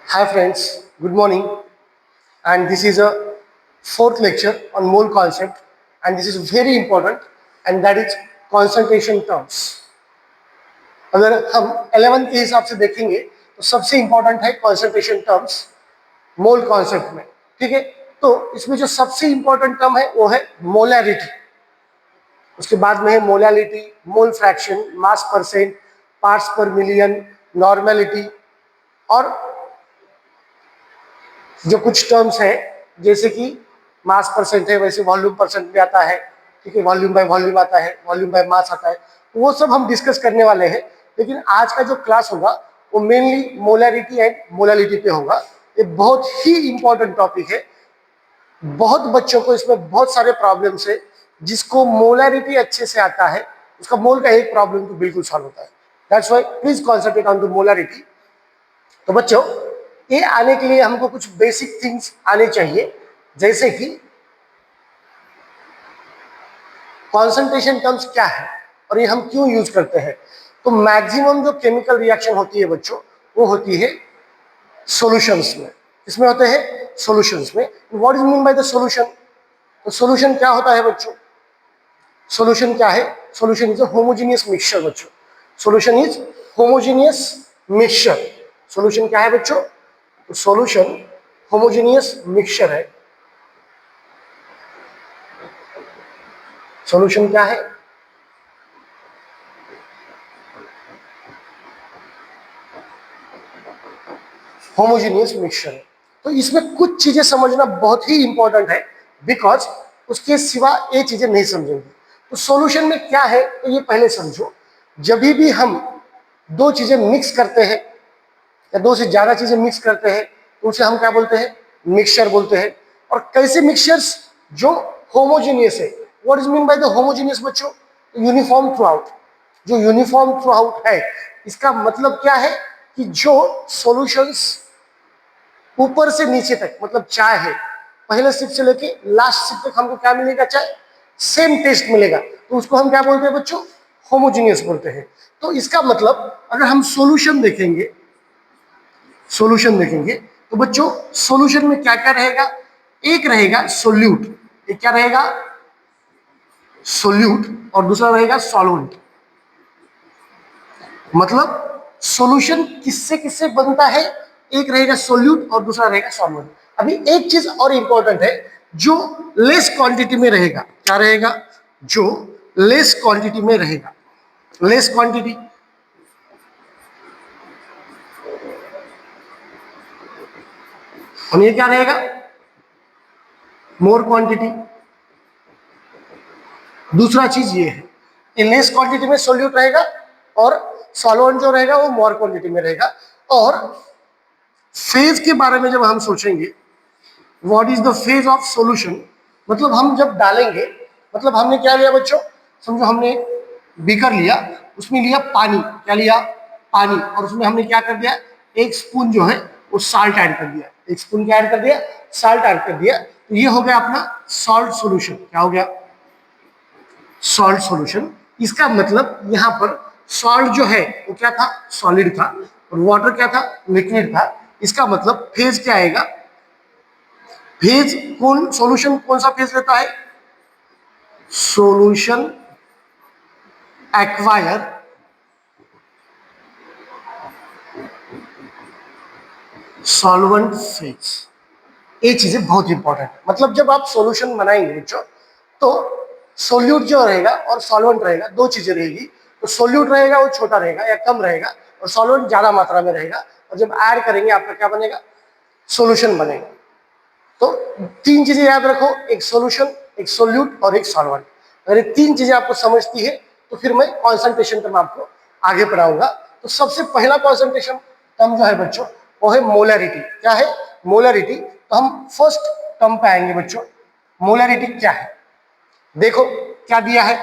Hi friends, good morning, and this is a fourth lecture on mole concept, and this is very important, and that is concentration terms. अगर हम 11th के हिसाब से देखेंगे तो सबसे इंपॉर्टेंट है concentration terms मोल कॉन्सेप्ट में. ठीक है, तो इसमें जो सबसे इंपॉर्टेंट टर्म है वो है मोलैरिटी. उसके बाद में है मोलैलिटी, मोल फ्रैक्शन, मास परसेंट, पार्ट्स पर मिलियन, नॉर्मेलिटी और जो कुछ टर्म्स है जैसे कि मास परसेंट है वैसे वॉल्यूम परसेंट भी आता है. ठीक है, वॉल्यूम बाय वॉल्यूम आता है, वॉल्यूम बाय मास आता है, वो सब हम डिस्कस करने वाले हैं. लेकिन आज का जो क्लास होगा वो मेनली मोलैरिटी एंड मोलैलिटी पे होगा. ये बहुत ही इंपॉर्टेंट टॉपिक है. बहुत बच्चों को इसमें बहुत सारे प्रॉब्लम्स है. जिसको मोलैरिटी अच्छे से आता है उसका मोल का एक प्रॉब्लम तो बिल्कुल सॉल्व होता है. That's why please concentrate on the molarity. तो बच्चों, ये आने के लिए हमको कुछ बेसिक थिंग्स आने चाहिए, जैसे कि कॉन्सेंट्रेशन टर्म्स क्या है और ये हम क्यों यूज करते हैं. तो मैक्सिमम जो केमिकल रिएक्शन होती है बच्चों, वो होती है सॉल्यूशंस में. इसमें होते हैं सॉल्यूशंस में. What is mean by the solution? तो सॉल्यूशन क्या होता है बच्चों? सॉल्यूशन क्या है? Solution is a homogeneous mixture बच्चों. Solution is homogeneous mixture. Solution क्या है बच्चों? तो सॉल्यूशन होमोजेनियस मिक्सचर है. सॉल्यूशन क्या है? होमोजेनियस मिक्सचर है. तो इसमें कुछ चीजें समझना बहुत ही इंपॉर्टेंट है, बिकॉज उसके सिवा ये चीजें नहीं समझेंगे. तो सॉल्यूशन में क्या है तो ये पहले समझो. जब भी हम दो चीजें मिक्स करते हैं या दो से ज्यादा चीजें मिक्स करते हैं तो उसे हम क्या बोलते हैं? मिक्सचर बोलते हैं. और कैसे मिक्सचर्स? जो होमोजेनियस है. What is mean by the homogeneous बच्चों? Uniform throughout. जो यूनिफॉर्म थ्रू आउट है इसका मतलब क्या है कि जो सॉल्यूशंस ऊपर से नीचे तक, मतलब चाय है, पहले सिप से लेके लास्ट सिप तक हमको क्या मिलेगा? चाय सेम टेस्ट मिलेगा. तो उसको हम क्या बोलते हैं बच्चों? होमोजेनियस बोलते हैं. तो इसका मतलब अगर हम सॉल्यूशन देखेंगे, सॉल्यूशन देखेंगे तो बच्चों सॉल्यूशन में क्या क्या रहेगा? एक रहेगा सोल्यूट. एक क्या रहेगा? सोल्यूट. और दूसरा रहेगा सॉल्वेंट. मतलब सॉल्यूशन किससे किससे बनता है? एक रहेगा सोल्यूट और दूसरा रहेगा सॉल्वेंट. अभी एक चीज और इंपॉर्टेंट है, जो लेस क्वांटिटी में रहेगा. क्या रहेगा? जो लेस क्वांटिटी में रहेगा. Less quantity. और ये क्या रहेगा? More quantity. दूसरा चीज ये है, ये लेस क्वांटिटी में सोल्यूट रहेगा और सॉल्वेंट जो रहेगा वो मोर क्वांटिटी में रहेगा. और फेज के बारे में जब हम सोचेंगे, what is the phase of solution, मतलब हम जब डालेंगे, मतलब हमने क्या लिया बच्चों? समझो हमने बीकर लिया, उसमें लिया पानी. क्या लिया? पानी. और उसमें हमने क्या कर दिया? एक स्पून जो है वो साल्ट ऐड कर दिया. एक स्पून क्या ऐड कर दिया? साल्ट ऐड कर दिया. तो ये हो गया अपना सॉल्ट सॉल्यूशन. क्या हो गया? Salt solution. इसका मतलब यहां पर सॉल्ट जो है वो क्या था? सॉलिड था. और वाटर क्या था? लिक्विड था. इसका मतलब फेज क्या आएगा? फेज कौन, सॉल्यूशन कौन सा फेज लेता है? Solution acquire solvent phase. ये चीजें बहुत इंपॉर्टेंट है. मतलब जब आप सॉल्यूशन बनाएंगे बच्चों, तो सोल्यूट जो रहेगा और सॉल्वेंट रहेगा, दो चीजें रहेगी. तो सोल्यूट रहेगा वो छोटा रहेगा या कम रहेगा, और सॉल्वेंट ज्यादा मात्रा में रहेगा. और जब ऐड करेंगे आपका क्या बनेगा? सॉल्यूशन बनेगा. तो तीन चीजें याद रखो, एक सॉल्यूशन, एक सोल्यूट और एक सॉल्वेंट. अगर ये तीन चीजें आपको समझती है तो फिर मैं कॉन्सेंट्रेशन टर्म आपको आगे पढ़ाऊंगा. तो सबसे पहला कॉन्सेंट्रेशन टर्म जो है बच्चों वो है मोलैरिटी. क्या है? मोलैरिटी. तो हम फर्स्ट टर्म पे आएंगे बच्चों. मोलैरिटी क्या है? देखो क्या दिया है.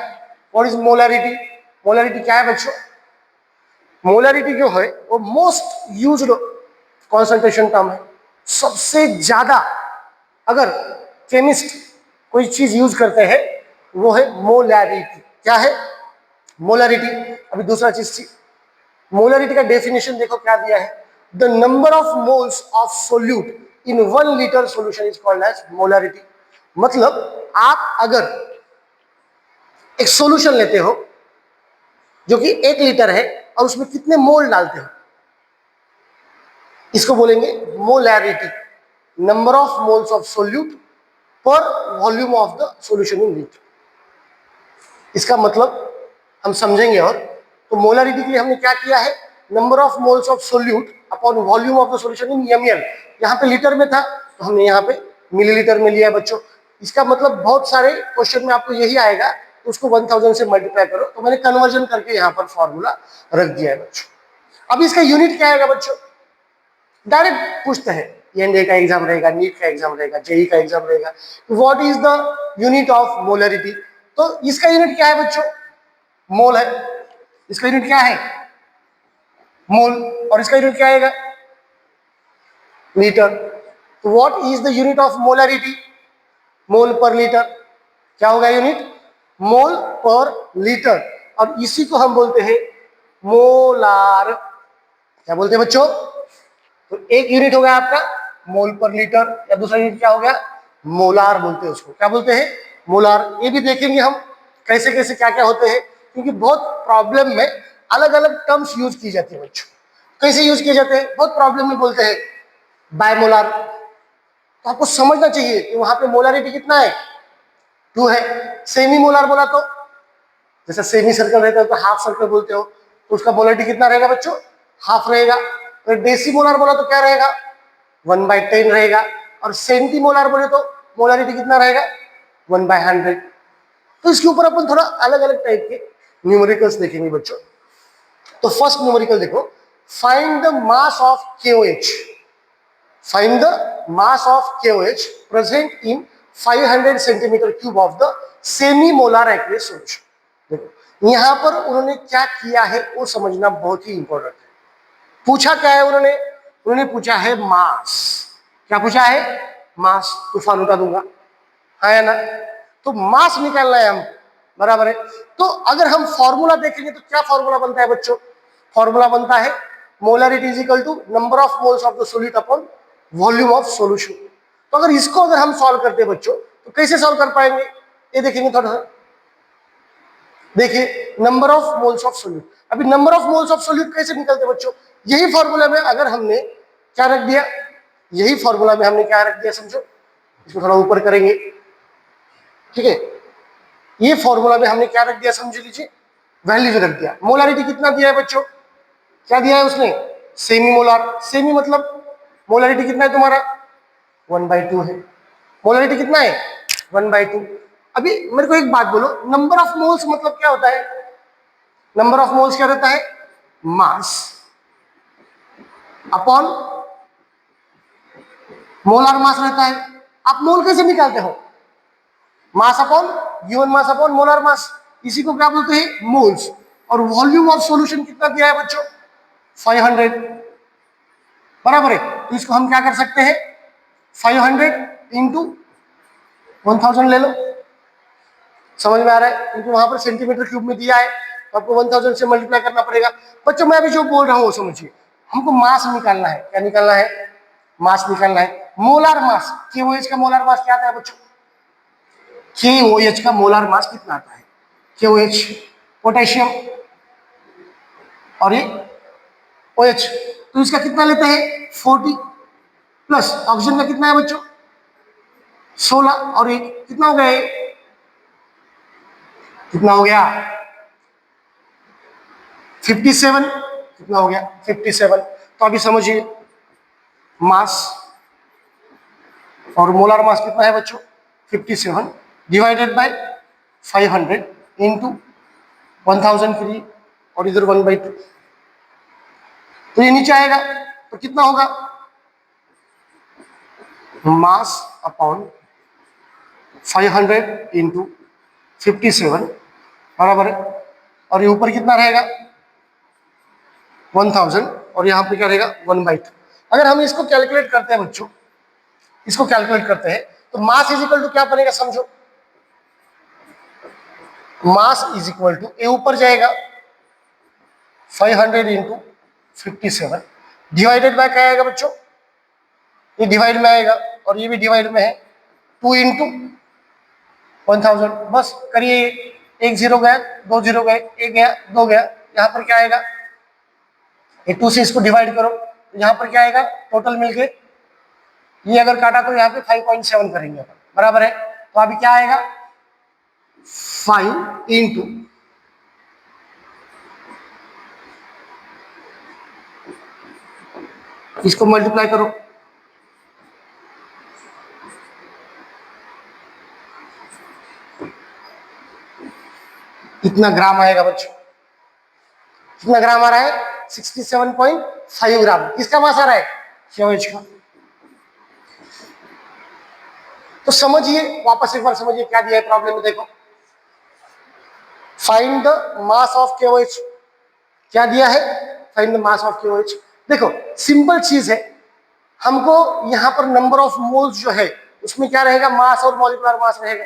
What is molarity? मोलैरिटी क्या है बच्चों? मोलैरिटी जो है वो मोस्ट यूज्ड कॉन्सेंट्रेशन टर्म है. सबसे ज्यादा अगर केमिस्ट कोई चीज यूज करते हैं वो है मोलैरिटी. क्या है? मोलैरिटी. अभी दूसरा चीज थी, मोलैरिटी का डेफिनेशन देखो क्या दिया है. The number of moles of solute in 1 litre solution is called as molarity. मतलब आप अगर एक सोल्यूशन लेते हो जो कि 1 लीटर है और उसमें कितने मोल डालते हो, इसको बोलेंगे molarity, number of moles of solute per volume of the solution in litre. इसका मतलब हम समझेंगे। और तो मोलरिटी के लिए हमने क्या किया है, number of moles of solute upon volume of the solution in ml। यहाँ पे लीटर में था तो हमने यहाँ पे मिलीलीटर में लिया है बच्चों। इसका मतलब बहुत सारे क्वेश्चन में आपको यही आएगा, तो उसको 1000 से मल्टीप्लाई करो। तो मैंने कन्वर्जन करके यहाँ पर फॉर्मूला रख दिया है बच्चों। अब इसका यूनिट क्या आएगा बच्चों, डायरेक्ट पूछते हैं, एनडीए का एग्जाम रहेगा, नीट का एग्जाम रहेगा, जेई का एग्जाम रहेगा, what is the unit of molarity. तो इसका यूनिट क्या है बच्चों, मोल है। इसका यूनिट क्या है, मोल। और इसका यूनिट क्या आएगा, लीटर। तो what is the unit of molarity, mole per litre. क्या होगा यूनिट, मोल पर लीटर। और इसी को हम बोलते हैं मोलार। क्या बोलते हैं बच्चों, तो एक यूनिट हो गया आपका मोल पर लीटर, या दूसरा यूनिट क्या हो गया, मोलार बोलते हैं उसको। क्या बोलते हैं, मोलार। ये भी देखेंगे हम कैसे कैसे क्या क्या होते हैं, क्योंकि बहुत प्रॉब्लम में अलग अलग टर्म्स यूज की जाती है बच्चों। कैसे यूज किए जाते हैं, बहुत प्रॉब्लम में बोलते हैं बायमोलार। तो आपको समझना चाहिए कि वहां पे मोलारिटी कितना है, 2 है। सेमी मोलार बोला तो, जैसे सेमी सर्कल रहता है तो हाफ सर्कल बोलते हो, तो उसका मोलारिटी कितना रहेगा बच्चों, हाफ रहेगा। तो डेसी मोलार बोला तो क्या रहेगा, 1/10 रहेगा। और सेंटी मोलार बोले तो मोलारिटी कितना रहेगा, 1/100। तो इसके ऊपर अपन थोड़ा अलग अलग टाइप के न्यूमेरिकल्स देखेंगे बच्चों। तो फर्स्ट न्यूमेरिकल देखो, find the mass of KOH। Find the mass of KOH present in 500 centimetre cube of the semi molar aqueous solution. देखो यहां पर उन्होंने क्या किया है वो समझना बहुत ही इंपॉर्टेंट है। पूछा क्या है उन्होंने, उन्होंने पूछा है मास। क्या पूछा है, मास। तूफान उठा दूंगा, हाँ या ना। तो मास निकालना है हम, बराबर है। तो अगर हम फॉर्मूला देखेंगे तो क्या फॉर्मूला बनता है बच्चों, फॉर्मूला बनता है molarity is equal to number of moles of the solute upon volume of solution. तो अगर इसको अगर हम सॉल्व करते हैं बच्चों, तो कैसे सॉल्व कर पाएंगे, ये देखेंगे थोड़ा सा। देखिए number of moles of solute, अभी number of moles of solute कैसे निकलते बच्चों, यही फॉर्मूला में अगर हमने क्या रख दिया, यही फॉर्मूला में हमने क्या रख दिया समझो, इसको थोड़ा ऊपर करेंगे, ठीक है। ये फॉर्मूला में हमने क्या रख दिया समझ लीजिए, वैल्यू रख दिया। मोलारिटी कितना दिया है बच्चों, क्या दिया है उसने, सेमी मोलार। सेमी मतलब मोलारिटी कितना है तुम्हारा, 1/2 है। मोलारिटी कितना है, 1/2। अभी मेरे को एक बात बोलो, नंबर ऑफ मोल्स मतलब क्या होता है, नंबर ऑफ मोल्स क्या रहता है, मास अपॉन मोलार मास रहता है। आप मोल कैसे निकालते हो, mass upon given mass upon molar mass, इसी को क्या बोलते हैं, मोल्स। और वॉल्यूम ऑफ सॉल्यूशन कितना दिया है बच्चों, 500, बराबर है। तो इसको हम क्या कर सकते हैं, 500 इंटू 1000 ले लो, समझ में आ रहा है, क्योंकि वहां पर सेंटीमीटर क्यूब में दिया है, तो आपको 1000 से मल्टीप्लाई करना पड़ेगा। बच्चों मैं अभी जो बोल रहा हूँ वो समझिए, हमको मास निकालना है। क्या निकालना है, मास निकालना है। मोलार मास, KOH का मोलार मास क्या आता है बच्चों, KOH का मोलार मास कितना आता है, KOH पोटेशियम और ये OH, तो इसका कितना लेते हैं 40, प्लस ऑक्सीजन का कितना है बच्चों 16, और ये कितना हो गया, ये कितना हो गया 57, कितना हो गया 57। तो अभी समझिए मास और मोलार मास कितना है बच्चों 57 डिवाइडेड बाय 500 इंटू 1000 फ्री, और इधर 1/2, तो ये नीचे आएगा तो कितना होगा, मास अपॉन 500 इंटू 57 बराबर है, और ये ऊपर कितना रहेगा 1000, और यहाँ पे क्या रहेगा 1/2। अगर हम इसको कैलकुलेट करते हैं बच्चों, इसको कैलकुलेट करते हैं, तो मास इज इक्वल टू क्या बनेगा समझो, मास इज इक्वल टू, ये ऊपर जाएगा 500 इंटू 57 डिवाइडेड बाय क्या आएगा बच्चों, ये डिवाइड में आएगा और ये भी डिवाइड में है, 2 इंटू 1000, बस करिए, एक जीरो गया, दो जीरो गए, एक गया, दो गया, यहाँ पर क्या आएगा, ये 2 से इसको डिवाइड करो, यहाँ पर क्या आएगा टोटल मिलके, ये अगर काटा तो यहाँ पे 5.7 करेंगे अपन, बराबर है। तो अभी क्या आएगा, 5 इंटू इसको मल्टीप्लाई करो, कितना ग्राम आएगा बच्चों, कितना ग्राम आ रहा है, 67.5 ग्राम। किसका मास आ रहा है, COH का। तो समझिए, वापस एक बार समझिए क्या दिया है प्रॉब्लम में, देखो find the mass of KOH, क्या दिया है, find the mass of KOH। देखो सिंपल चीज है, हमको यहाँ पर नंबर ऑफ मोल्स जो है उसमें क्या रहेगा, मास और मॉलिक्यूलर मास रहेगा,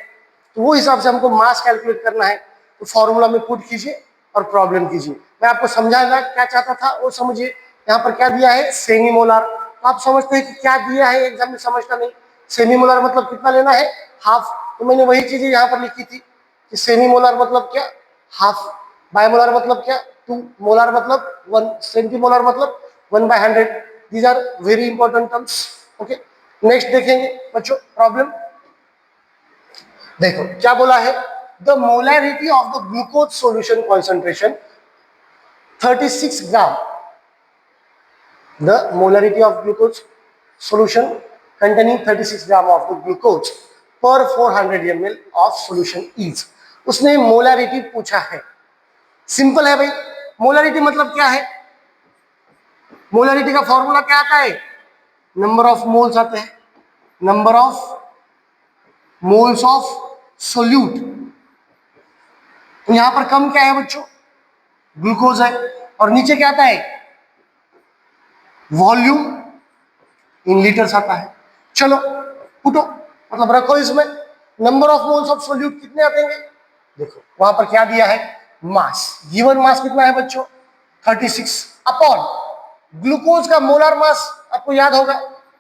तो वो हिसाब से हमको मास कैलकुलेट करना है। तो फॉर्मूला में पुट कीजिए और प्रॉब्लम कीजिए। मैं आपको समझाना क्या चाहता था वो समझिए। यहाँ पर क्या दिया है, सेमी मोलार। तो आप समझते हैं कि क्या दिया है, एग्जाम में समझता नहीं। सेमी मोलार मतलब कितना लेना है, हाफ। तो मैंने वही चीजें यहाँ पर लिखी थी कि सेमी मोलार मतलब क्या, हाफ। बायमोलार मतलब क्या, 2। मोलार मतलब 1। सेंटीमोलार मतलब 1/100। These are very important terms. Okay, next देखेंगे बच्चों प्रॉब्लम। देखो क्या बोला है, the molarity of the glucose solution concentration 36 gram. The molarity of glucose solution containing 36 gram of the glucose per 400 ml of solution is। उसने molarity पूछा है। Simple है भाई, मोलारिटी मतलब क्या है, मोलारिटी का फॉर्मूला क्या आता है, नंबर ऑफ मोल्स आते हैं, number of moles of solute. तो यहां पर कम क्या है बच्चों, ग्लूकोज है, और नीचे क्या आता है, वॉल्यूम इन लीटर्स आता है। चलो पुटो, मतलब रखो इसमें, number of moles of solute कितने आते हैं, देखो वहां पर क्या दिया है, मास। गिवन मास कितना है बच्चों, 36 अपॉन ग्लूकोज का मोलार मास आपको याद होगा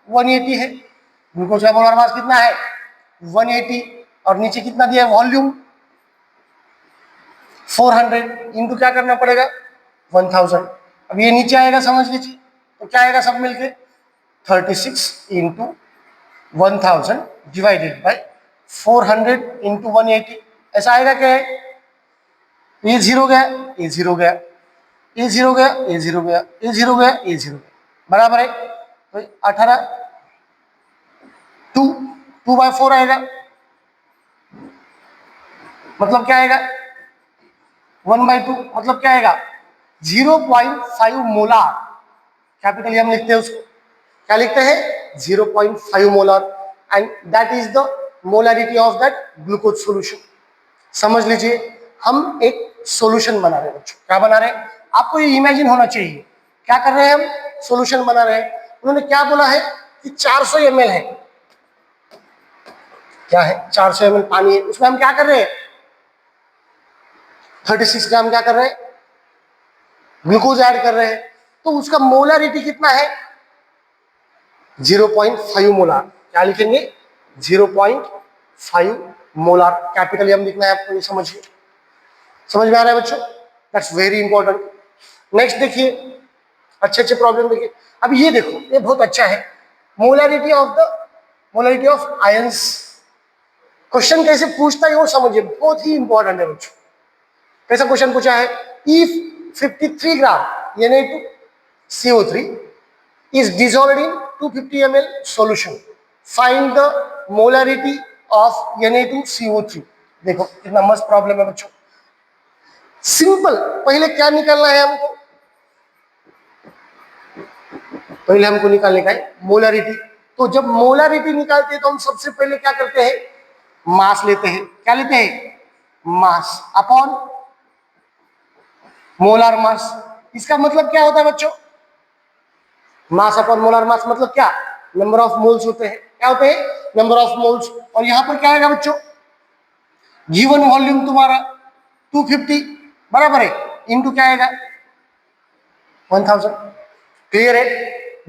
180 है। ग्लूकोज का मोलार मास कितना है, 180, और नीचे कितना दिया है, वॉल्यूम 400 इंटू क्या करना पड़ेगा, 1000। अब ये नीचे आएगा समझ लीजिए, तो क्या आएगा सब मिलके, 36 इंटू 1000 डिवाइडेड बाय 400 इंटू 180। ऐसा आएगा क्या है, ये जीरो गया, ये जीरो गया, ये जीरो गया, ये जीरो गया, ये जीरो गया, ये जीरो गया, बराबर है। तो 18 2/4 आएगा, मतलब क्या आएगा, 1/2, मतलब क्या आएगा, 0.5 मोलार। कैपिटल हम लिखते हैं उसको, क्या लिखते हैं, 0.5 molar, and that is the molarity of that glucose solution. समझ लीजिए, हम एक सॉल्यूशन बना रहे हैं बच्चों। क्या बना रहे हैं, आपको ये इमेजिन होना चाहिए, क्या कर रहे हैं हम, सॉल्यूशन बना रहे हैं। उन्होंने क्या बोला है कि 400 ml है, क्या है, 400 ml पानी है, उसमें हम क्या कर रहे हैं, 36 ग्राम क्या कर रहे हैं, ग्लूकोज ऐड कर रहे हैं। तो उसका मोलारिटी कितना है, 0.5 मोलार। क्या लिखेंगे, 0.5 मोलार। कैपिटल हम लिखना है आपको, ये समझिए, समझ में आ रहा है बच्चों, दैट्स वेरी इंपॉर्टेंट। नेक्स्ट देखिए, अच्छे अच्छे प्रॉब्लम देखिए। अब ये देखो, ये बहुत अच्छा है, मोलारिटी ऑफ आयंस। क्वेश्चन कैसे पूछता है वो समझिए, बहुत ही इंपॉर्टेंट है बच्चों। कैसा क्वेश्चन पूछा है, if 53 gram Na2CO3 is dissolved in 250 ml solution, find the molarity of Na2CO3। देखो कितना मस्त प्रॉब्लम है बच्चों, सिंपल। पहले क्या निकालना है हमको, पहले हमको निकालने का है मोलारिटी। तो जब मोलारिटी निकालते हैं तो हम सबसे पहले क्या करते हैं, मास लेते हैं। क्या लेते हैं, मास अपॉन मोलार मास। इसका मतलब क्या होता है बच्चों, मास अपॉन मोलार मास मतलब क्या, नंबर ऑफ मोल्स होते हैं। क्या होते हैं, नंबर ऑफ मोल्स। और यहां पर क्या आएगा बच्चों, गिवन वॉल्यूम तुम्हारा 250 बराबर है, इनटू क्या आएगा 1000। क्लियर है?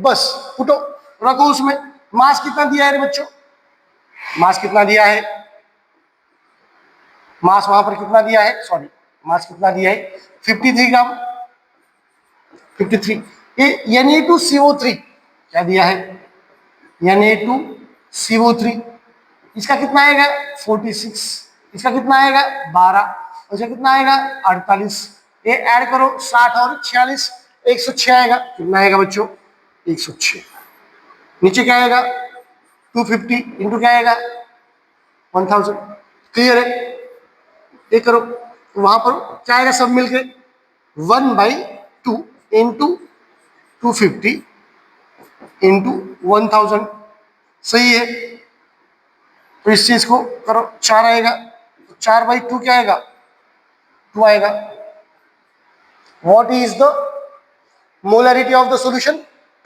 बस फुटो, रखो उसमें। मास कितना दिया है रे बच्चों? मास कितना दिया है? मास वहां पर कितना दिया है? सॉरी, मास कितना दिया है? 53 ग्राम। 53। ये Na2CO3 क्या दिया है? Na2CO3, इसका कितना आएगा? 46। इसका कितना आएगा? 12। इसका कितना आएगा? 48। ये ऐड करो, 60 और 46, 106 आएगा। कितना आएगा बच्चों? 106। नीचे क्या आएगा? 250 इंटू क्या आएगा? 1000। क्लियर है? ये करो, वहां पर क्या आएगा सब मिलके? 1/2 इंटू 250 इंटू 1000। सही है? तो इस चीज को करो, 4 आएगा। तो 4/2 क्या आएगा? 2 आएगा। What is the molarity of the solution?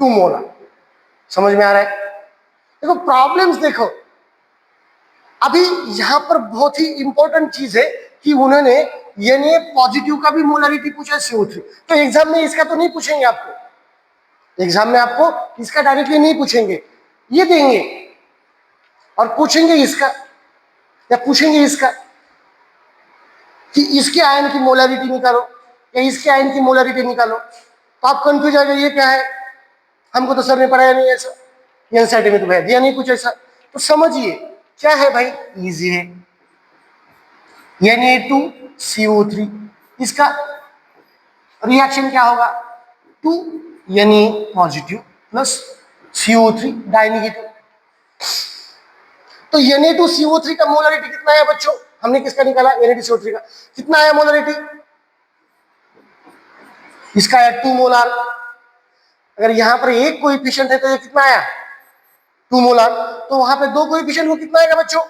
2 molar. समझ में आ रहा है? देखो प्रॉब्लम्स देखो, अभी यहां पर बहुत ही इंपॉर्टेंट चीज है कि उन्होंने Na पॉजिटिव का भी मोलरिटी पूछा है CO3। तो एग्जाम में इसका तो नहीं पूछेंगे आपको, एग्जाम में आपको इसका डायरेक्टली नहीं पूछेंगे, ये देंगे और पूछेंगे इसका, या पूछेंगे इसका कि इसके आयन की मोलरिटी निकालो या इसके आयन की मोलरिटी निकालो। तो आप कंफ्यूज आ गए, ये क्या है, हमको तो सर ने पढ़ाया नहीं ऐसा, एनसीईआरटी में तो भैया दिया नहीं कुछ ऐसा। तो समझिए क्या है भाई, इजी है। Na2CO3, इसका रिएक्शन क्या होगा? 2 Na पॉजिटिव प्लस CO3 डाइनेगेटिव। तो Na2CO3 का मोलरिटी कितना है बच्चों? हमने किसका निकाला? Na2CO3 का कितना है मोलरिटी? इसका है 2 मोलार। अगर यहां पर एक कोएफिशिएंट है तो ये कितना आया? 2 मोलार। तो वहां पे दो कोएफिशिएंट को कितना आएगा बच्चों?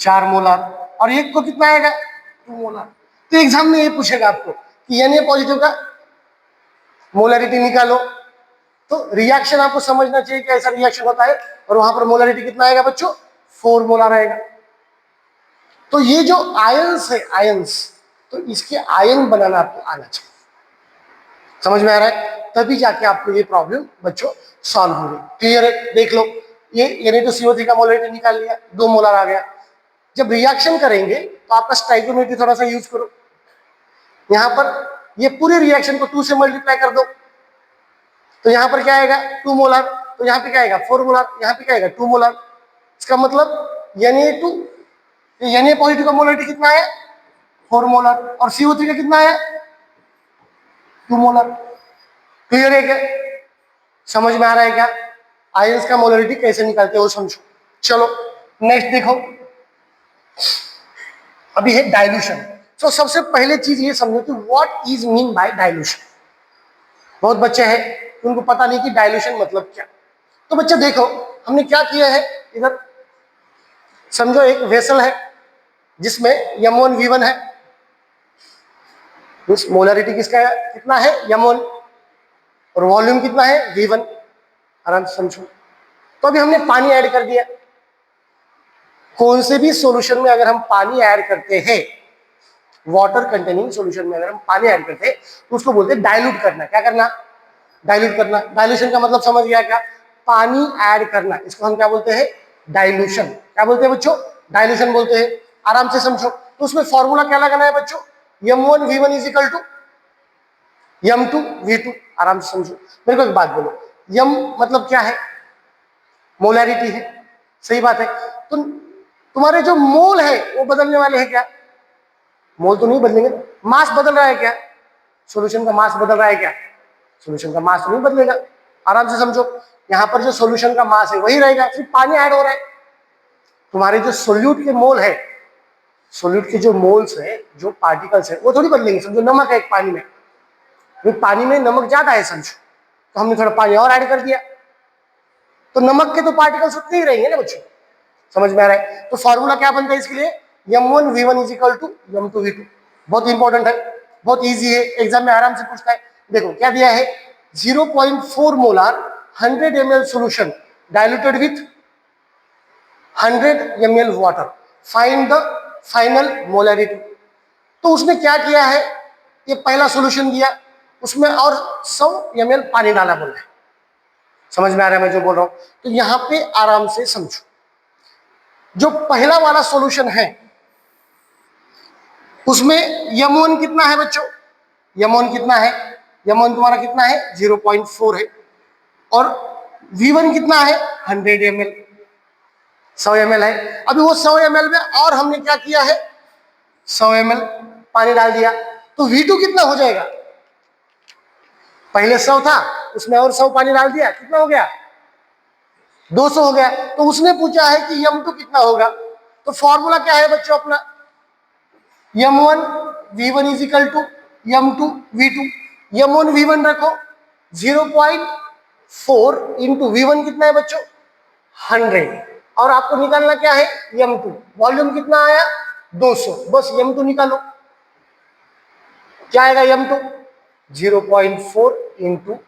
4 मोलार। और एक को कितना आएगा? 2 मोलार। तो एग्जाम में ये पूछेगा आपको कि Na पॉजिटिव का मोलरिटी निकालो। तो रिएक्शन आपको समझना चाहिए कि ऐसा रिएक्शन होता है, और वहां पर मोलरिटी कितना आएगा बच्चों? 4 मोलार आएगा। तो ये जो आयंस है, आयंस, तो इसके आयन बनाना आपको आना चाहिए। समझ में आ रहा है? तभी जाके आपको ये प्रॉब्लम बच्चों सॉल्व होगी। क्लियर है? देख लो, ये Na2CO3 का मोलरिटी निकाल लिया, 2 मोलार आ गया। जब रिएक्शन करेंगे तो आपका स्टाइकोमेट्री थोड़ा सा यूज करो। यहां पर ये पूरे रिएक्शन को 2 से मल्टीप्लाई कर दो, तो यहां पर क्या आएगा? 2 मोलार। तो यहां पे क्या आएगा? 4 मोलार। यहां पे क्या आएगा? 2 मोलार। इसका मतलब Na2, Na पॉजिटिव का मोलरिटी कितना है? 4 मोलार। और CO3 का कितना है? 2 मोलार। क्लियर है क्या? समझ में आ रहा है क्या? आयंस का मोलरिटी कैसे निकालते हो समझो। चलो नेक्स्ट देखो, अभी है डाइल्यूशन। तो सबसे पहले चीज ये समझो कि what is mean bye dilution. बहुत बच्चे हैं उनको पता नहीं कि डाइल्यूशन मतलब क्या। तो बच्चे देखो, हमने क्या किया है, इधर समझो एक वेसल है जिसमें M1 V1 है। मोलरिटी किसका है? कितना है? M1। और वॉल्यूम कितना है? V1। आराम से समझो। तो अभी हमने पानी ऐड कर दिया। कौन से भी सॉल्यूशन में अगर हम पानी ऐड करते हैं, वाटर कंटेनिंग सॉल्यूशन में अगर हम पानी ऐड करते हैं, तो उसको बोलते हैं डाइल्यूट करना। क्या करना? डाइल्यूट करना। डाइल्यूशन का मतलब समझ गया क्या? पानी ऐड करना। इसको हम क्या बोलते हैं? डाइल्यूशन। क्या बोलते हैं बच्चों? डाइल्यूशन बोलते हैं। आराम से समझो। तो उसमें फॉर्मूला क्या लगाना है बच्चों? M1 V1 is equal to M2 V2। आराम से समझो। मेरे को एक बात बोलो, M मतलब क्या है? मोलैरिटी है। सही बात है। तो तुम्हारे जो मोल है वो बदलने वाले हैं क्या? मोल तो नहीं बदलेंगे। मास बदल रहा है क्या? सॉल्यूशन का मास बदल रहा है क्या? सॉल्यूशन का मास तो नहीं बदलेगा। आराम से समझो, यहां पर जो सॉल्यूशन का मास है वही रहेगा, सिर्फ पानी ऐड हो रहा है। तुम्हारे जो सोल्यूट के मोल है, सोल्यूट के जो मोल्स है, जो पार्टिकल्स है, वो थोड़ी बदलेंगे। समझो नमक है एक पानी में, पानी में नमक ज्यादा है समझो, तो हमने थोड़ा पानी और ऐड कर दिया, तो नमक के तो पार्टिकल्स उतने ही रहेंगे ना बच्चों। समझ में आ रहा है? तो फॉर्मूला क्या बनता है इसके लिए? M1 V1 is equal to M2 V2। बहुत इंपॉर्टेंट है, बहुत इजी है, एग्जाम में आराम से पूछता है। देखो क्या दिया है? 0.4 molar 100 ml solution diluted with 100 ml water, find the final molarity. तो उसने क्या किया है? ये पहला सॉल्यूशन दिया, उसमें और 100 ml पानी डाला बोला है। समझ में आ रहा है मैं जो बोल रहा हूं? तो यहां पे आराम से समझो, जो पहला वाला सॉल्यूशन है उसमें यम1 कितना है बच्चों? यम1 कितना है? यम1 तुम्हारा कितना है? 0.4 है। और V1 कितना है? 100 ml, 100 ml है। अभी वो 100 ml में और हमने क्या किया है? 100 ml पानी डाल दिया, तो V2 कितना हो जाएगा? पहले 100 था, उसमें और 100 पानी डाल दिया, कितना हो गया? 200 हो गया। तो उसने पूछा है कि यम2 कितना होगा, तो फॉर्मूला क्या है बच्चों अपना? यम1 V1 इज इक्वल टू यम2 V2। यम1 V1 रखो, 0.4 इंटू V1 कितना है बच्चों? 100। और आपको निकालना क्या है? यम2। वॉल्यूम कितना आया? 200। बस यम2 निकालो। क्या आएगा यम2? 0.4 इंटू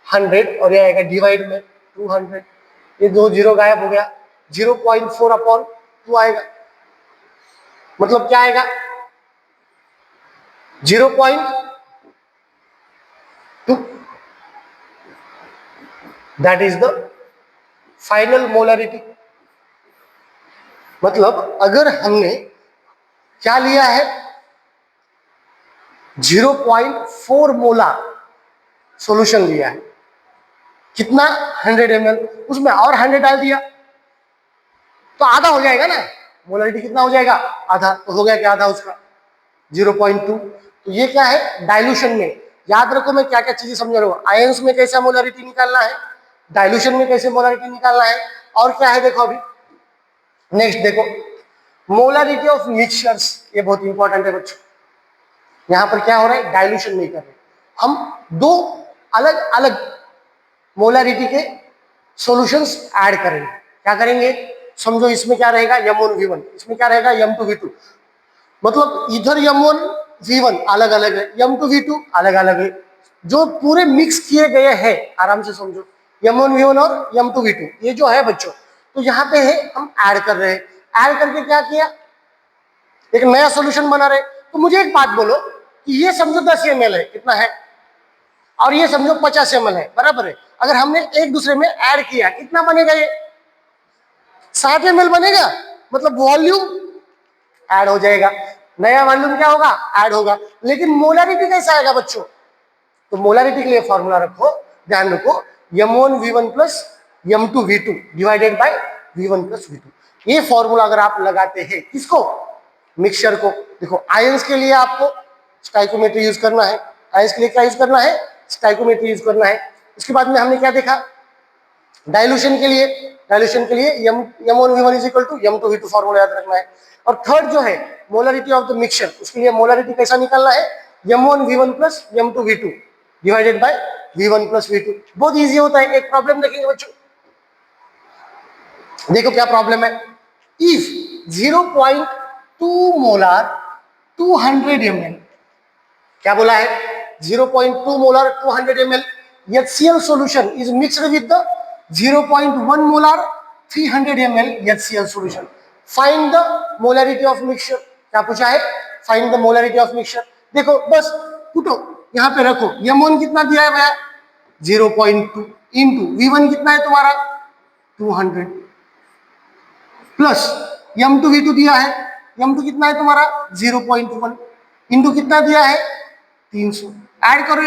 100 और ये आएगा डिवाइड में 200। ये दो जीरो गायब हो गया, 0.4 अपॉन 2 आएगा। मतलब क्या आएगा? 0.2। That is the final molarity. मतलब अगर हमने क्या लिया है? 0.4 मोलार सॉल्यूशन लिया है, कितना? 100 ml, उसमें और 100 डाल दिया तो आधा हो जाएगा ना। मोलरिटी कितना हो जाएगा? आधा। तो हो गया क्या आधा उसका? 0.2। तो ये क्या है? डाइल्यूशन में। याद रखो मैं क्या क्या चीजें समझा रहा हूं। आयंस में कैसा मोलरिटी निकालना है, डाइल्यूशन में कैसे मोलरिटी निकालना है, और क्या है देखो अभी नेक्स्ट देखो, मोलरिटी ऑफ मिक्सचर्स। ये बहुत इंपॉर्टेंट है बच्चों। यहां पर क्या हो रहा है? डाइल्यूशन नहीं कर रहे हम, दो अलग अलग मोलरिटी के सॉल्यूशंस ऐड करेंगे। क्या करेंगे? समझो इसमें क्या रहेगा? यम1 V1, इसमें क्या रहेगा? यम2 V2। मतलब इधर यम1 V1 अलग अलग है, यम2 V2 अलग अलग है, जो पूरे मिक्स किए गए हैं। आराम से समझो, यम1 V1 और यम2 V2 ये जो है बच्चों, तो यहाँ पे है हम ऐड कर रहे हैं। ऐड करके क्या किया? एक नया सॉल्यूशन बना रहे। तो मुझे एक बात बोलो कि ये समझो 10 ml है, कितना है? और ये समझो 50 ml है, बराबर है। अगर हमने एक दूसरे में ऐड किया, कितना बनेगा? ये 7 ml बनेगा। मतलब वॉल्यूम ऐड हो जाएगा, नया वॉल्यूम क्या होगा? ऐड होगा। लेकिन मोलरिटी कैसा आएगा बच्चों? तो मोलरिटी के लिए फॉर्मूला रखो, ध्यान रखो, यम1 V1 प्लस यम2 V2 divided by V1 plus V2। ये फॉर्मूला अगर आप लगाते हैं, किसको? मिक्सचर को। देखो आयंस के लिए आपको स्टाइकोमेट्री यूज करना है। आयंस के लिए क्या यूज करना है? स्टाइकोमेट्री यूज करना है। इसके बाद में हमने क्या देखा? डाइल्यूशन के लिए यम1 V1 इज इक्वल टू यम2 V2 फॉर्मूला याद रखना है। और थर्ड जो है मोलरिटी ऑफ द मिक्सचर, उसके लिए मोलरिटी कैसा निकालना है? यम1 V1 प्लस यम2 V2 divided by V1 plus V2। बहुत इजी होता है। एक प्रॉब्लम देखेंगे बच्चों, देखो क्या प्रॉब्लम है। इफ 0.2 मोलार 200 ml, क्या बोला है? 0.2 molar 200 ml HCl solution is mixed with the 0.1 molar 300 ml HCl solution. Find the molarity of mixture. क्या पूछा है? Find the molarity of mixture. देखो बस पुटो यहां पे रखो, यम1 कितना दिया है भैया? 0.2 इंटू V1 कितना है तुम्हारा? 200 प्लस यम2 V2 दिया है, यम2 कितना है तुम्हारा? 0.1 इंटू कितना दिया है? 300। ऐड करो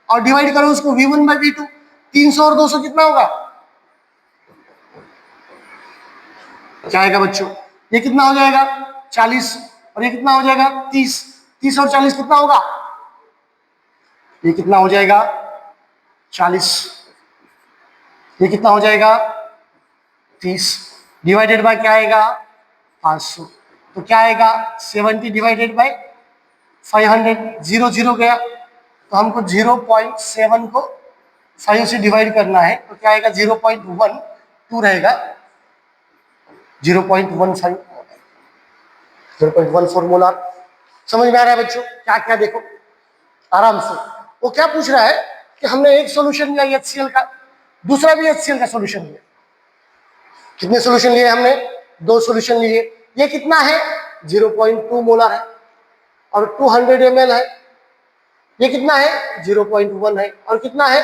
और डिवाइड करो उसको V1 बाई V2। 300 और 200 कितना होगा? क्या आएगा बच्चों? ये कितना हो जाएगा? 40। और ये कितना हो जाएगा? 30। 30 और 40 कितना होगा? ये कितना हो जाएगा? 40। ये कितना हो जाएगा? 30 डिवाइडेड बाय क्या आएगा? 500। तो क्या आएगा? 70 डिवाइडेड बाय 500। 0 0 गया, तो हमको 0.7 को 5 से डिवाइड करना है, तो क्या आएगा? 0.12 रहेगा, 0.15 0.14 मोलार। समझ में आ रहा है बच्चों? क्या क्या देखो आराम से। वो क्या पूछ रहा है कि हमने एक सॉल्यूशन लिया HCl का, दूसरा भी HCl का सॉल्यूशन लिया। कितने सॉल्यूशन लिए हमने? 2 सॉल्यूशन लिए। ये कितना है? 0.2 मोलार है और 200 ml है। ये कितना है 0.1 है और कितना है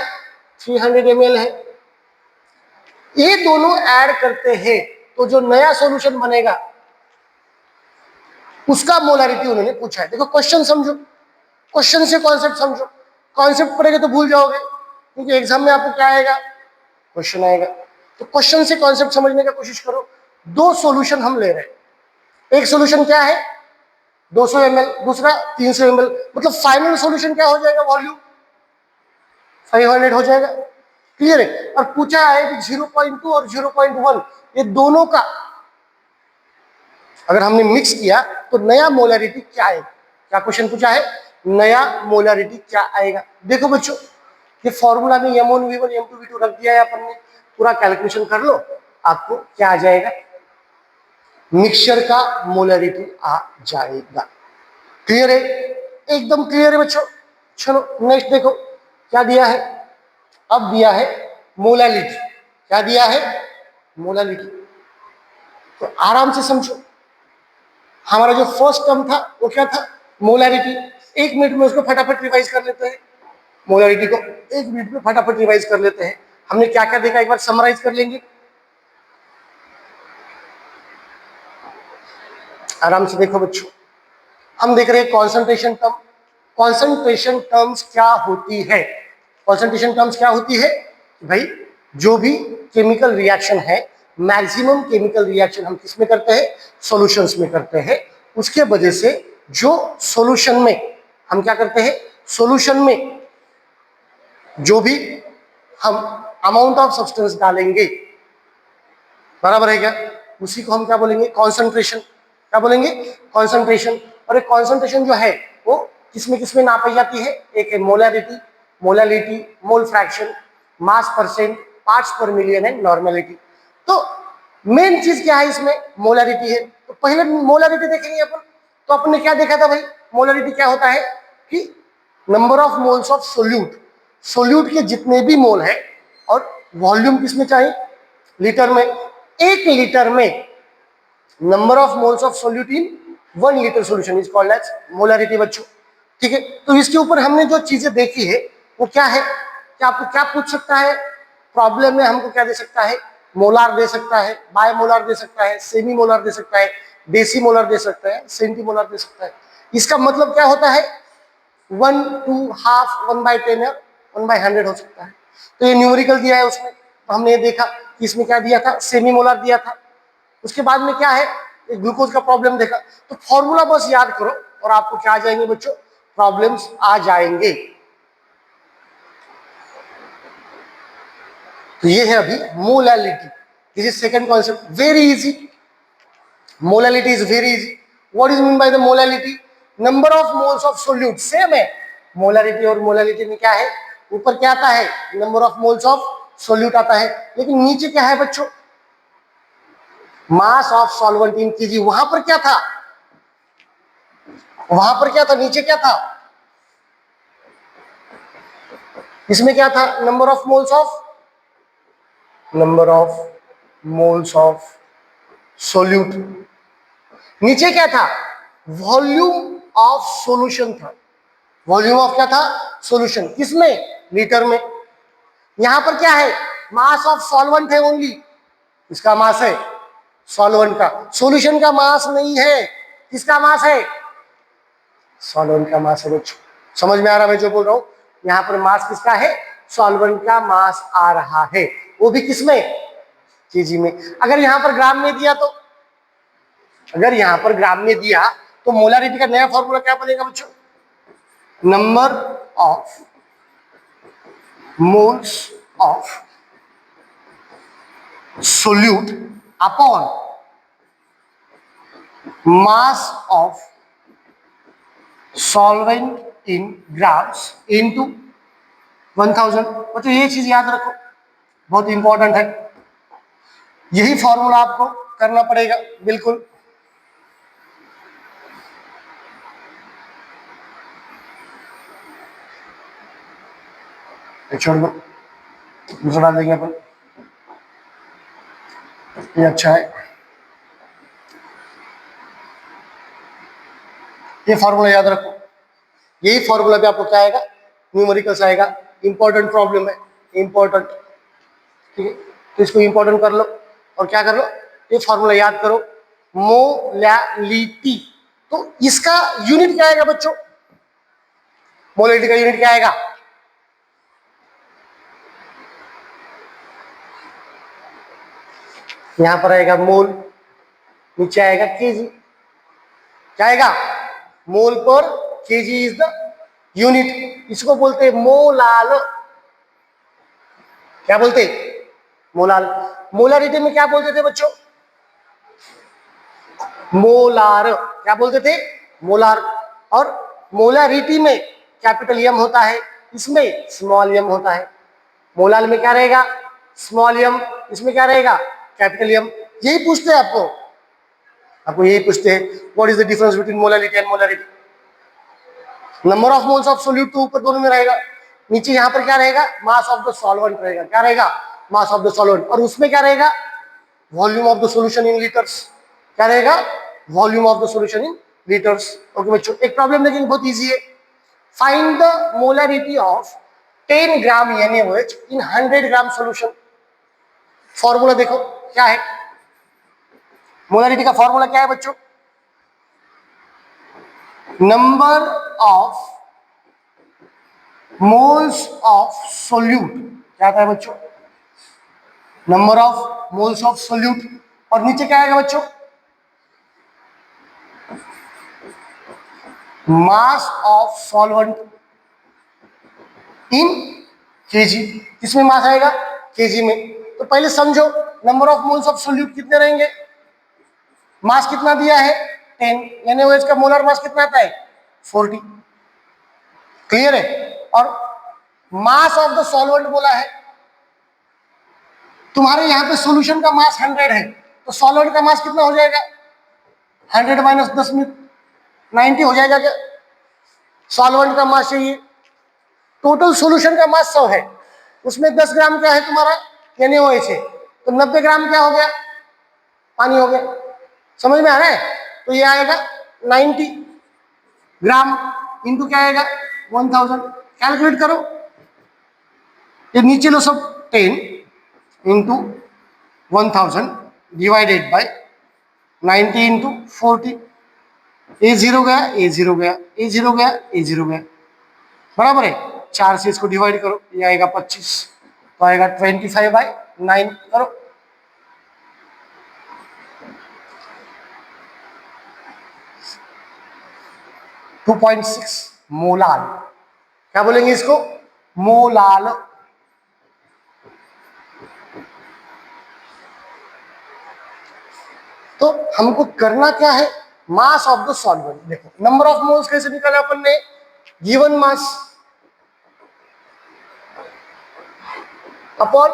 300 ml है। ये दोनों ऐड करते हैं तो जो नया सॉल्यूशन बनेगा उसका मोलारिटी उन्होंने पूछा है। देखो क्वेश्चन समझो, क्वेश्चन से कॉन्सेप्ट समझो। कॉन्सेप्ट पढ़ेगा तो भूल जाओगे, क्योंकि एग्जाम में आपको क्या आएगा, क्वेश्चन आएगा। तो क्वेश्चन से कॉन्सेप्ट समझने का कोशिश करो। दो सॉल्यूशन हम ले रहे हैं, एक सॉल्यूशन क्या है 200 ml, दूसरा 300 ml, मतलब फाइनल सॉल्यूशन क्या हो जाएगा, वॉल्यूम 500 हो जाएगा। क्लियर है। और पूछा है कि 0.2 और 0.1 ये दोनों का अगर हमने मिक्स किया तो नया मोलारिटी क्या आएगा। क्या क्वेश्चन पूछा है, नया मोलारिटी क्या आएगा। देखो बच्चों, ये फॉर्मूला में m1 v1 m2 v2 रख दिया है अपन ने, पूरा कैलकुलेशन कर लो, आपको क्या आ जाएगा, मिक्सचर का मोलारिटी आ जाएगा। क्लियर है, एकदम क्लियर है बच्चों। चलो नेक्स्ट देखो क्या दिया है, अब दिया है मोलालिटी। क्या दिया है, मोलालिटी। तो आराम से समझो, हमारा जो फर्स्ट टर्म था वो क्या था, मोलारिटी। एक मिनट में उसको फटाफट रिवाइज कर लेते हैं, मोलारिटी को एक मिनट में फटाफट रिवाइज कर लेते हैं। हमने क्या क्या देखा एक बार समराइज कर लेंगे, आराम से देखो बच्चों। हम देख रहे हैं कॉन्सेंट्रेशन टर्म। कॉन्सेंट्रेशन टर्म्स क्या होती है, कॉन्सेंट्रेशन टर्म्स क्या होती है भाई, जो भी केमिकल रिएक्शन है, मैक्सिमम केमिकल रिएक्शन हम किस में करते हैं, सॉल्यूशंस में करते हैं। उसके वजह से जो सॉल्यूशन में हम क्या करते हैं, सॉल्यूशन में जो भी हम अमाउंट ऑफ सब्सटेंस डालेंगे, बराबर है क्या, उसी को हम क्या बोलेंगे, कॉन्सेंट्रेशन। क्या बोलेंगे, कॉन्सेंट्रेशन। और एक कॉन्सेंट्रेशन जो है वो किसमें नापी जाती है, एक है मोलारिटी, मोलालिटी, मोल फ्रैक्शन, मास परसेंट, पार्ट्स पर मिलियन है, नॉर्मेलिटी। तो मेन चीज क्या है इसमें, मोलारिटी है। तो पहले मोलारिटी देखेंगे अपन। तो अपन ने क्या देखा था भाई, मोलारिटी क्या होता है कि number of moles of solute, solute के जितने भी मोल है, और वॉल्यूम किसमें चाहिए, लीटर में। एक लीटर में number of moles of solute in 1 litre solution is called as molarity बच्चों। ठीक है, तो इसके ऊपर हमने जो चीजें देखी है वो क्या है, क्या आपको क्या पूछ सकता है प्रॉब्लम में, हमको क्या दे सकता है, मोलार दे सकता है, बायमोलार दे सकता है, सेमी मोलार दे सकता है, डेसी मोलार दे सकता है, सेंटीमोलार दे सकता है। इसका मतलब क्या होता है, 1, 2, हाफ, 1/10 या 1/100 हो सकता है। तो ये न्यूमेरिकल दिया है उसमें, तो हमने ये देखा कि इसमें क्या दिया था, सेमी मोलार दिया था। उसके बाद में क्या है, एक ग्लूकोज का प्रॉब्लम देखा। तो फॉर्मूला बस याद करो और आपको क्या आ जाएंगे बच्चों, प्रॉब्लम्स आ जाएंगे। तो ये है अभी molality. This is second concept, very easy. Molality is very easy. What is mean by the molality, number of moles of solute. Same है, मोलारिटी और मोलालिटी में क्या है, ऊपर क्या आता है, number of moles of solute आता है, लेकिन नीचे क्या है बच्चों, mass of solvent in KG. वहां पर क्या था, वहां पर क्या था, नीचे क्या था, इसमें क्या था, number of moles of, number of moles of solute. नीचे क्या था, वॉल्यूम ऑफ सॉल्यूशन था। वॉल्यूम ऑफ क्या था, सॉल्यूशन, किसमें, लीटर में। यहां पर क्या है, मास ऑफ सॉल्वेंट है ओनली, इसका मास है सॉल्वेंट का, सॉल्यूशन का मास नहीं है। किसका मास है, सॉल्वेंट का मास है बच्चों। समझ में आ रहा है मैं जो बोल रहा हूं, यहां पर मास किसका है, सॉल्वेंट का मास आ रहा है, वो भी किसमें, केजी में। अगर यहां पर ग्राम में दिया तो, अगर यहां पर ग्राम में दिया तो मोलारिटी का नया फॉर्मूला क्या बनेगा बच्चों, number of moles of solute upon mass of solvent in grams into 1000। बच्चों ये चीज याद रखो, बहुत इंपॉर्टेंट है, यही फॉर्मूला आपको करना पड़ेगा बिल्कुल। छोड़ दो, दूसरा डाल देंगे अपन, ये अच्छा है, ये फॉर्मूला याद रखो। यही फॉर्मूला भी आपको क्या आएगा, न्यूमेरिकल्स आएगा। इंपॉर्टेंट प्रॉब्लम है, इंपॉर्टेंट, ठीक है। तो इसको इंपॉर्टेंट कर लो और क्या कर लो, ये फॉर्मूला याद करो, मोलैलिटी। तो इसका यूनिट क्या आएगा बच्चों, मोलैलिटी का यूनिट क्या आएगा, यहां पर आएगा मोल, नीचे आएगा केजी, क्या आएगा, मोल पर केजी इज द यूनिट। इसको बोलते हैं मोलाल, क्या बोलते, मोलाल। मोलारिटी में क्या बोलते थे बच्चों, मोलार, क्या बोलते थे, मोलार। और मोलारिटी में कैपिटल एम होता है, इसमें स्मॉल एम होता है। मोलाल में क्या रहेगा, स्मॉल एम, इसमें क्या रहेगा, कैपिटल एम। यही पूछते हैं आपको, आपको यही पूछते हैं, what is the difference between molality and molarity. Number of moles of solute तो ऊपर दोनों में रहेगा, नीचे यहां पर क्या रहेगा, मास ऑफ द सॉल्वेंट रहेगा, क्या रहेगा, मास ऑफ द सॉल्वेंट। और उसमें क्या रहेगा, volume of the solution in litres, क्या रहेगा, volume of the solution in litres. Okay बच्चों, एक प्रॉब्लम लेकिन बहुत इजी है, find the molarity of 10 gram NaOH in 100 gram solution. Formula देखो क्या है, मोलैरिटी का फॉर्मूला क्या है बच्चों, number of moles of solute, क्या आता है बच्चों, number of moles of solute. और नीचे क्या आएगा बच्चों, mass of solvent in KG, किसमें मास आएगा, केजी में। तो पहले समझो, number of moles of solute कितने रहेंगे, मास कितना दिया है 10, NaOH का मोलर मास कितना आता है 40, क्लियर है। और मास ऑफ द सॉल्वेंट बोला है, तुम्हारे यहां पे सॉल्यूशन का मास 100 है, तो सॉल्वेंट का मास कितना हो जाएगा, 100 माइनस 10 में 90 हो जाएगा क्या, सॉल्वेंट का मास चाहिए, टोटल सॉल्यूशन का मास 100 है, उसमें 10 ग्राम क्या है तुम्हारा NaOH है, तो 90 ग्राम क्या हो गया, पानी हो गया। समझ में आ रहा है, तो ये आएगा 90 ग्राम इंटू क्या आएगा 1000, कैलकुलेट करो, ये नीचे लो सब 10 into 1000 divided by 90 into 40, A zero गया, ए जीरो गया, ए जीरो गया, ए जीरो गया, बराबर है। 4 से इसको डिवाइड करो, ये आएगा 25, तो आएगा 25/9 करो, टू 2.6 मोलाल, क्या बोलेंगे इसको, मोलाल। तो हमको करना क्या है, मास ऑफ द सॉल्वेंट। देखो नंबर ऑफ मोल्स कैसे निकाला अपन ने, given mass upon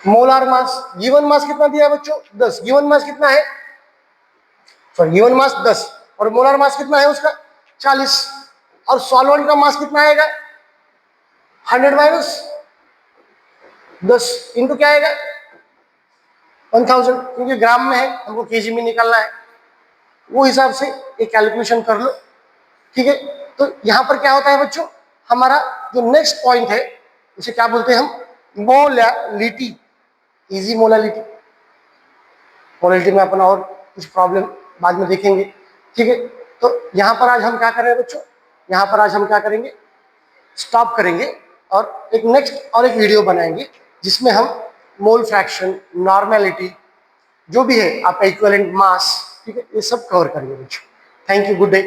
molar mass. Given mass कितना दिया है बच्चों 10, गिवन मास कितना है, सॉरी गिवन मास 10 और मोलार मास कितना है उसका 40, और सॉल्वेंट का मास कितना आएगा 100 माइनस 10 इंटू क्या आएगा 1000, क्योंकि ग्राम में है हमको केजी में निकालना है, वो हिसाब से एक कैलकुलेशन कर लो, ठीक है। तो यहां पर क्या होता है बच्चों, हमारा जो नेक्स्ट पॉइंट है उसे क्या बोलते हैं हम, मोलैलिटी, इजी मोलैलिटी। मोलैलिटी में अपन और कुछ प्रॉब्लम बाद में देखेंगे, ठीक है। तो यहां पर आज हम क्या कर रहे हैं बच्चों, यहां पर आज हम क्या करेंगे, स्टॉप करेंगे और एक नेक्स्ट और एक वीडियो बनाएंगे जिसमें हम मोल फ्रैक्शन, नॉर्मेलिटी, जो भी है आपका इक्विवेलेंट मास, ठीक है, ये सब कवर करेंगे बच्चों। Thank you, good day.